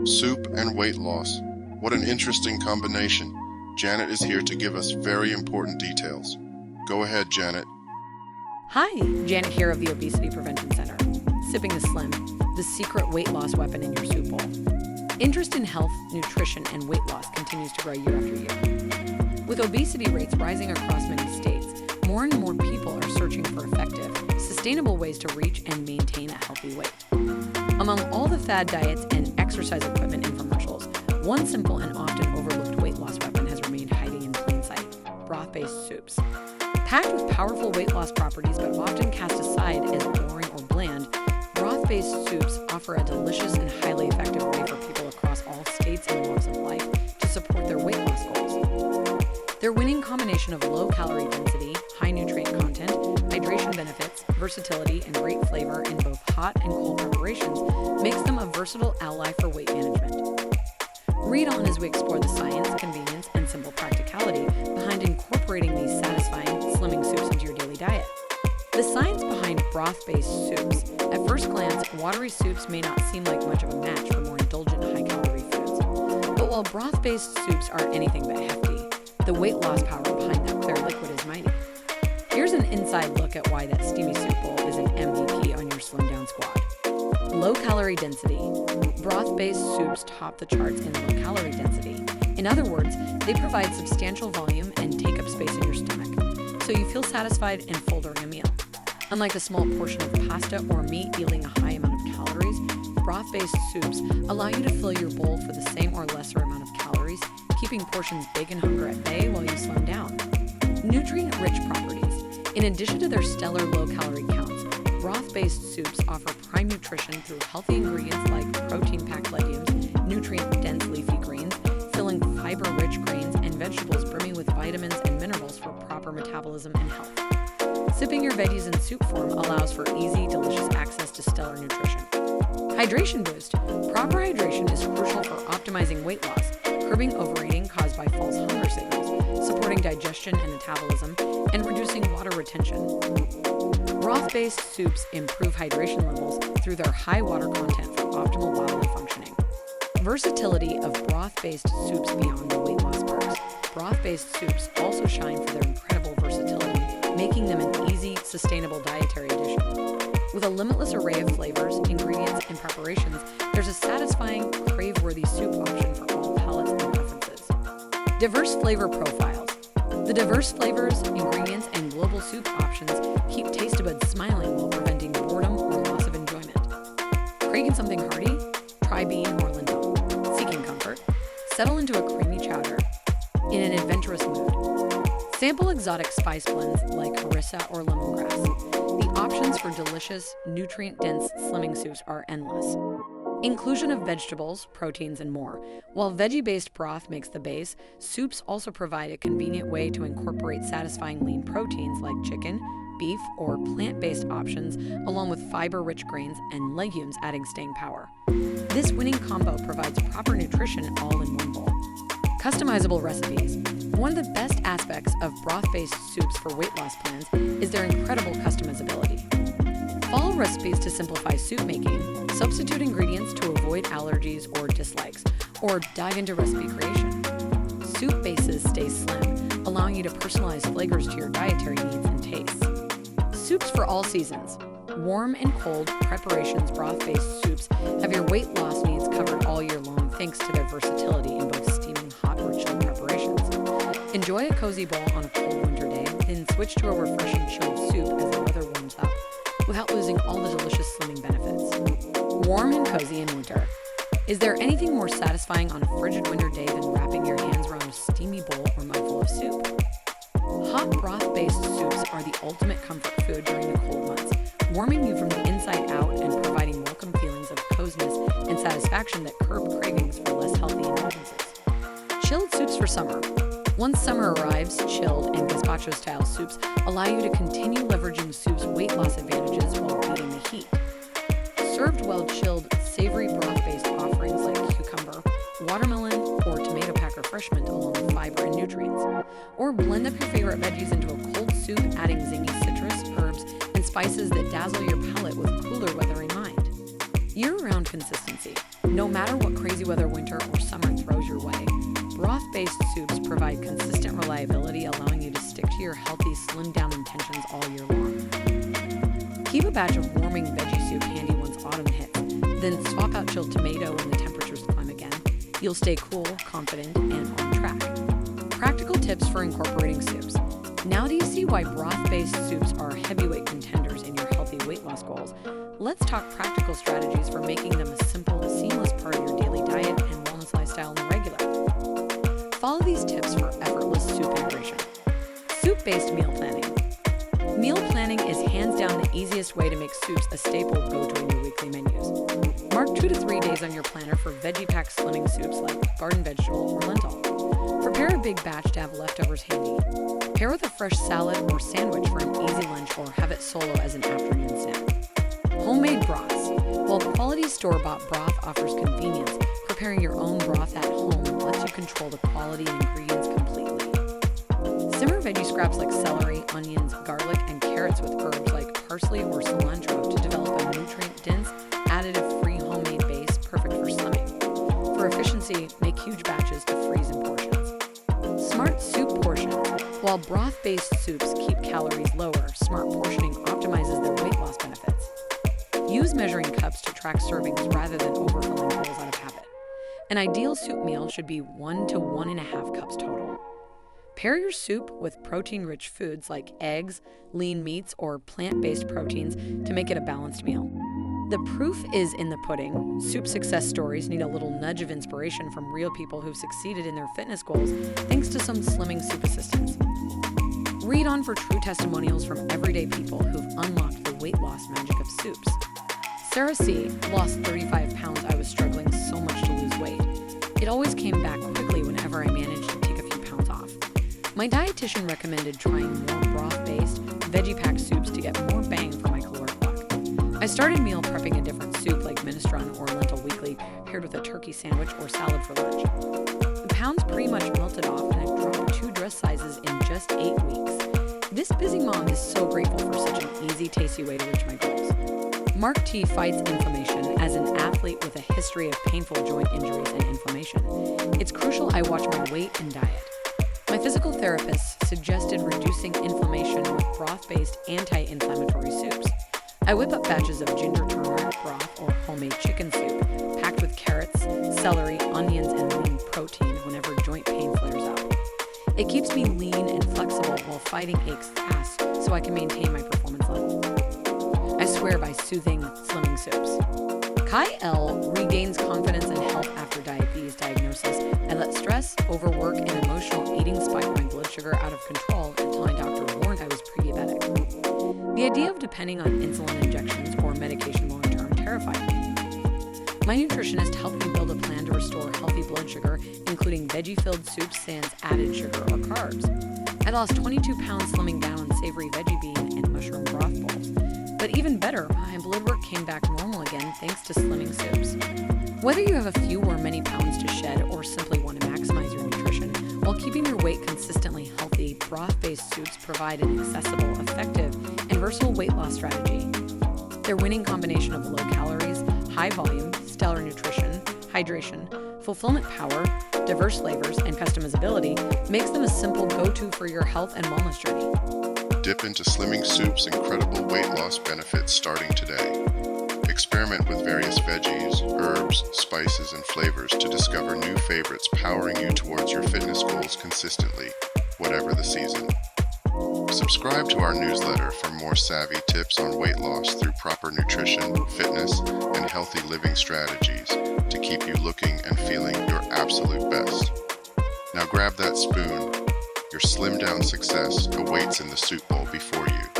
Soup and weight loss. What an interesting combination. Janet is here to give us very important details. Go ahead, Janet. Hi, Janet here of the Obesity Prevention Center. Sipping the Slim, the secret weight loss weapon in your soup bowl. Interest in health, nutrition, and weight loss continues to grow year after year. With obesity rates rising across many states, more and more people are searching for effective, sustainable ways to reach and maintain a healthy weight. Among all the fad diets and exercise equipment infomercials, one simple and often overlooked weight loss weapon has remained hiding in plain sight: broth-based soups. Packed with powerful weight loss properties but often cast aside as boring or bland, broth-based soups offer a delicious and highly effective way for people across all states and walks of life to support their weight loss goals. Their winning combination of low calorie density, high nutrient content, hydration benefits, versatility, and great flavor in both hot and cold preparations makes them a versatile ally for weight management. Read on as we explore the science, convenience, and simple practicality behind incorporating these satisfying, slimming soups into your daily diet. The science behind broth-based soups. At first glance, watery soups may not seem like much of a match for more indulgent, high-calorie foods. But while broth-based soups are anything but hefty, the weight loss power behind that clear liquid is mighty. Here's an inside look at why that steamy soup bowl is an MVP on your slim down squad. Low calorie density. Broth-based soups top the charts in low calorie density. In other words, they provide substantial volume and take up space in your stomach, so you feel satisfied and full during a meal. Unlike a small portion of pasta or meat yielding a high amount of calories, broth-based soups allow you to fill your bowl for the same or lesser amount of calories, keeping portions big and hunger at bay while you slim down. Nutrient-rich properties. In addition to their stellar low-calorie counts, broth-based soups offer prime nutrition through healthy ingredients like protein-packed legumes, nutrient-dense leafy greens, filling fiber-rich grains, and vegetables brimming with vitamins and minerals for proper metabolism and health. Sipping your veggies in soup form allows for easy, delicious access to stellar nutrition. Hydration boost. Proper hydration is crucial for optimizing weight loss, curbing overeating caused by false hunger signals, supporting digestion and metabolism, and reducing water retention. Broth-based soups improve hydration levels through their high water content for optimal bodily functioning. Versatility of broth-based soups beyond the weight loss perks. Broth-based soups also shine for their incredible versatility, making them an easy, sustainable dietary addition. With a limitless array of flavors, ingredients, and preparations, there's a satisfying, crave-worthy soup option for all palates and preferences. Diverse flavor profiles. The diverse flavors, ingredients, and global soup options keep taste buds smiling while preventing boredom or loss of enjoyment. Craving something hearty? Try bean or lentil. Seeking comfort? Settle into a creamy chowder in an adventurous mood. Sample exotic spice blends like harissa or lemongrass. The options for delicious, nutrient-dense slimming soups are endless. Inclusion of vegetables, proteins, and more. While veggie-based broth makes the base, soups also provide a convenient way to incorporate satisfying lean proteins like chicken, beef, or plant-based options, along with fiber-rich grains and legumes adding staying power. This winning combo provides proper nutrition all in one bowl. Customizable recipes. One of the best aspects of broth-based soups for weight loss plans is their incredible customizability. Follow recipes to simplify soup making, substitute ingredients to avoid allergies or dislikes, or dive into recipe creation. Soup bases stay slim, allowing you to personalize flavors to your dietary needs and tastes. Soups for all seasons. Warm and cold preparations broth-based soups have your weight loss needs covered all year long thanks to their versatility in both steaming hot or chilled preparations. Enjoy a cozy bowl on a cold winter day, then switch to a refreshing chilled soup as the weather warms up, without losing all the delicious slimming benefits. Warm and cozy in winter. Is there anything more satisfying on a frigid winter day than wrapping your hands around a steamy bowl or mouthful of soup? Hot broth-based soups are the ultimate comfort food during the cold months, warming you from the inside out and providing welcome feelings of coziness and satisfaction that curb cravings for less healthy indulgences. Chilled soups for summer. Once summer arrives, chilled and gazpacho-style soups allow you to continue leveraging soup's weight loss advantages while beating the heat. Served well chilled, savory broth-based offerings like cucumber, watermelon, or tomato pack refreshment along with fiber and nutrients. Or blend up your favorite veggies into a cold soup, adding zingy citrus, herbs, and spices that dazzle your palate with cooler weather in mind. Year-round consistency. No matter what crazy weather winter or summer throws your way, broth-based soups provide consistent reliability, allowing you to stick to your healthy, slimmed-down intentions all year long. Keep a batch of warming veggie soup handy once autumn hits, then swap out chilled tomato when the temperatures climb again. You'll stay cool, confident, and on track. Practical tips for incorporating soups. Now do you see why broth-based soups are heavyweight contenders in your healthy weight loss goals? Let's talk practical strategies for making them a simple, seamless part of your daily diet and wellness lifestyle in the regular. Follow these tips for effortless soup integration. Soup-based meal planning. Meal planning is hands down the easiest way to make soups a staple go-to in your weekly menus. Mark 2 to 3 days on your planner for veggie-packed slimming soups like garden vegetable or lentil. Prepare a big batch to have leftovers handy. Pair with a fresh salad or sandwich for an easy lunch, or have it solo as an afternoon snack. Homemade broths. While quality store-bought broth offers convenience, preparing your own broth at home lets you control the quality and ingredients completely. Simmer veggie scraps like celery, onions, garlic, and carrots with herbs like parsley or cilantro to develop a nutrient-dense, additive-free homemade base perfect for slimming. For efficiency, make huge batches to freeze in portions. Smart soup portions. While broth-based soups keep calories lower, smart portioning optimizes their weight loss benefits. Use measuring cups to track servings rather than overfilling bowls out of habit. An ideal soup meal should be 1 to 1.5 cups total. Pair your soup with protein-rich foods like eggs, lean meats, or plant-based proteins to make it a balanced meal. The proof is in the pudding. Soup success stories need a little nudge of inspiration from real people who've succeeded in their fitness goals thanks to some slimming soup assistants. Read on for true testimonials from everyday people who've unlocked the weight loss magic of soups. Sarah C. lost 35 pounds. I was struggling so much to lose weight. It always came back quickly whenever I managed to take a few pounds off. My dietitian recommended trying more broth-based, veggie-packed soups to get more bang for my caloric buck. I started meal prepping a different soup like minestrone or lentil weekly, paired with a turkey sandwich or salad for lunch. The pounds pretty much melted off, and I've dropped 2 dress sizes in just 8 weeks. This busy mom is so grateful for such an easy, tasty way to reach my goals. Mark T fights inflammation. As an athlete with a history of painful joint injuries and inflammation, it's crucial I watch my weight and diet. My physical therapist suggested reducing inflammation with broth-based anti-inflammatory soups. I whip up batches of ginger turmeric broth or homemade chicken soup, packed with carrots, celery, onions, and lean protein whenever joint pain flares up. It keeps me lean and flexible while fighting aches fast so I can maintain my performance level. I swear by soothing, slimming soups. Kai L regains confidence and health after diabetes diagnosis and let stress, overwork, and emotional eating spike my blood sugar out of control until my doctor warned I was pre-diabetic. The idea of depending on insulin injections or medication long-term terrified me. My nutritionist helped me build a plan to restore healthy blood sugar, including veggie-filled soups sans added sugar or carbs. I lost 22 pounds slimming down on savory veggie bean and mushroom broth bowls. But even better, my blood work came back normal again thanks to slimming soups. Whether you have a few or many pounds to shed or simply want to maximize your nutrition while keeping your weight consistently healthy, broth-based soups provide an accessible, effective, and versatile weight loss strategy. Their winning combination of low calories, high volume, stellar nutrition, hydration, fulfillment power, diverse flavors, and customizability makes them a simple go-to for your health and wellness journey. Dip into Slimming Soup's incredible weight loss benefits starting today. Experiment with various veggies, herbs, spices, and flavors to discover new favorites powering you towards your fitness goals consistently, whatever the season. Subscribe to our newsletter for more savvy tips on weight loss through proper nutrition, fitness, and healthy living strategies to keep you looking and feeling your absolute best. Now grab that spoon. Your slim down success awaits in the soup bowl before you.